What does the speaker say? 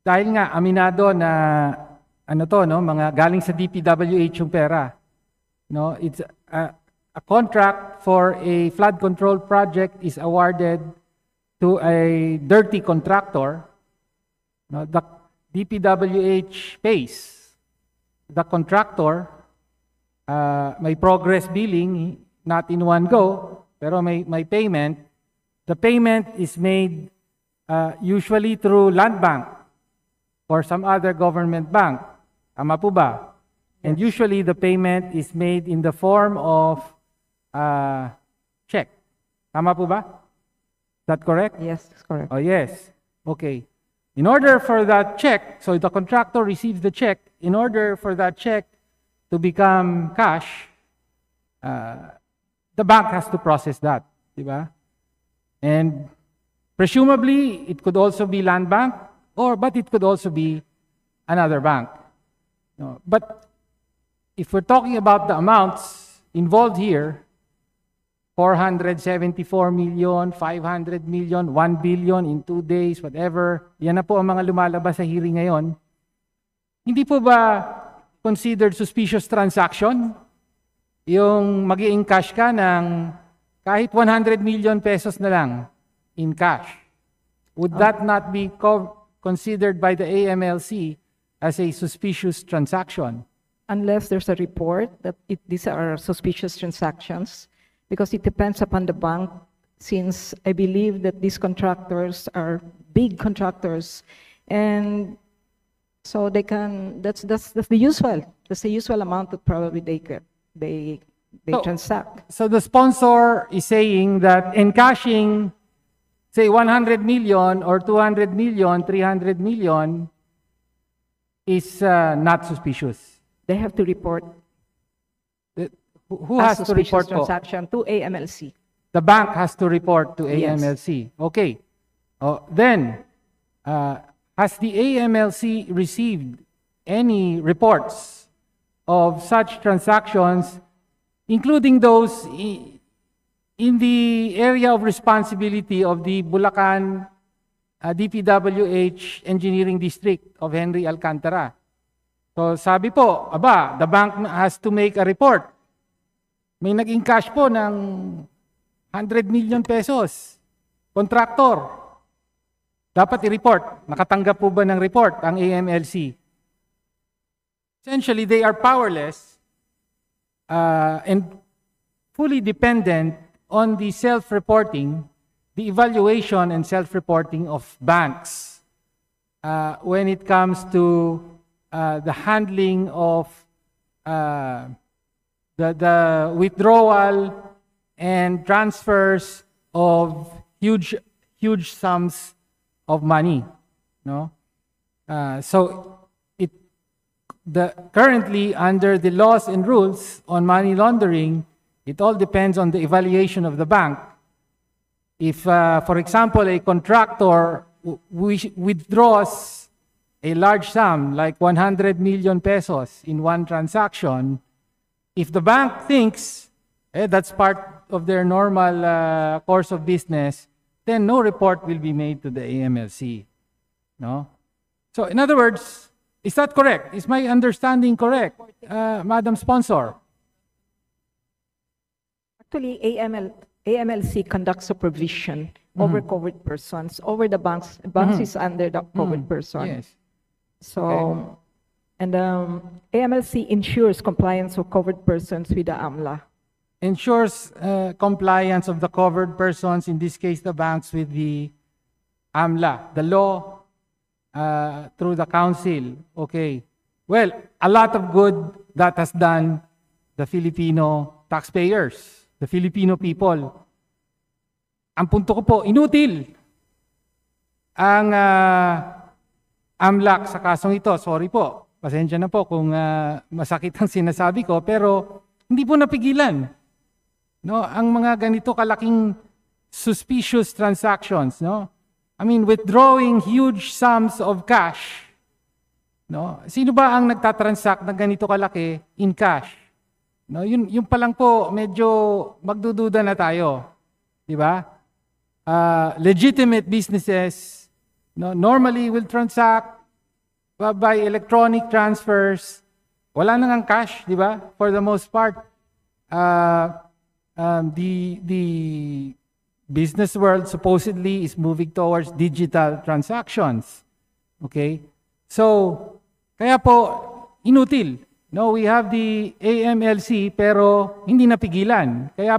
dahil nga aminado na ano to, no, mga galing sa DPWH yung pera. No, it's a contract for a flood control project is awarded to a dirty contractor. No, the DPWH pays the contractor, may progress billing, not in one go, pero may payment. The payment is made usually through Land Bank or some other government bank. Tama po ba? And usually the payment is made in the form of check. Tama po ba? Is that correct? Yes, correct. Oh, yes. Okay. In order for that check, so the contractor receives the check, in order for that check to become cash, the bank has to process that. Diba? And presumably, it could also be Land Bank, but it could also be another bank. No, but if we're talking about the amounts involved here, 474 million, 500 million, 1 billion in 2 days, whatever, yan na po ang mga lumalabas sa hearing ngayon. Hindi po ba considered suspicious transaction? Yung mag-i cash ka ng kahit 100 million pesos na lang in cash. Would that not be considered by the AMLC as a suspicious transaction? Unless there's a report that these are suspicious transactions, because it depends upon the bank, since I believe that these contractors are big contractors, and so they can, that's the usual amount that probably they transact. So the sponsor is saying that encashing, say 100 million or 200 million, 300 million is not suspicious. They have to report Who has to report po? transaction to AMLC. The bank has to report to Yes. AMLC. Okay. Then, has the AMLC received any reports of such transactions, including those in the area of responsibility of the Bulacan DPWH Engineering District of Henry Alcantara? So sabi po, the bank has to make a report. May nag-encash po ng 100 million pesos. Contractor. Dapat i-report. Nakatanggap po ba ng report ang AMLC? Essentially, they are powerless and fully dependent on the self-reporting, the evaluation and self-reporting of banks when it comes to the handling of the withdrawal and transfers of huge sums of money, no? So currently under the laws and rules on money laundering, it all depends on the evaluation of the bank. If, for example, a contractor withdraws a large sum, like 100 million pesos in one transaction, if the bank thinks that's part of their normal course of business, then no report will be made to the AMLC. No? So, in other words, is that correct? Is my understanding correct, Madam Sponsor? Actually, AMLC conducts supervision over covered persons, over the banks. Banks is under the covered person. Yes. So, Okay. and AMLC ensures compliance of covered persons with the AMLA. Ensures compliance of the covered persons, in this case the banks, with the AMLA, the law through the council. Okay. Well, a lot of good that has done the Filipino taxpayers, the Filipino people. Ang punto ko po, inutil ang AMLAC sa kasong ito. Sorry po, pasensya na po kung masakit ang sinasabi ko, pero hindi po napigilan. No, ang mga ganito kalaking suspicious transactions, no? I mean, withdrawing huge sums of cash. No? Sino ba ang nagtatransact ng ganito kalaki in cash? No, yun pa lang po medyo magdududa na tayo. 'Di ba? Legitimate businesses, no, normally will transact by electronic transfers. Wala nang ang cash, di ba? For the most part. The business world supposedly is moving towards digital transactions. Okay? So, kaya po, inutil. No, we have the AMLC pero hindi napigilan. Kaya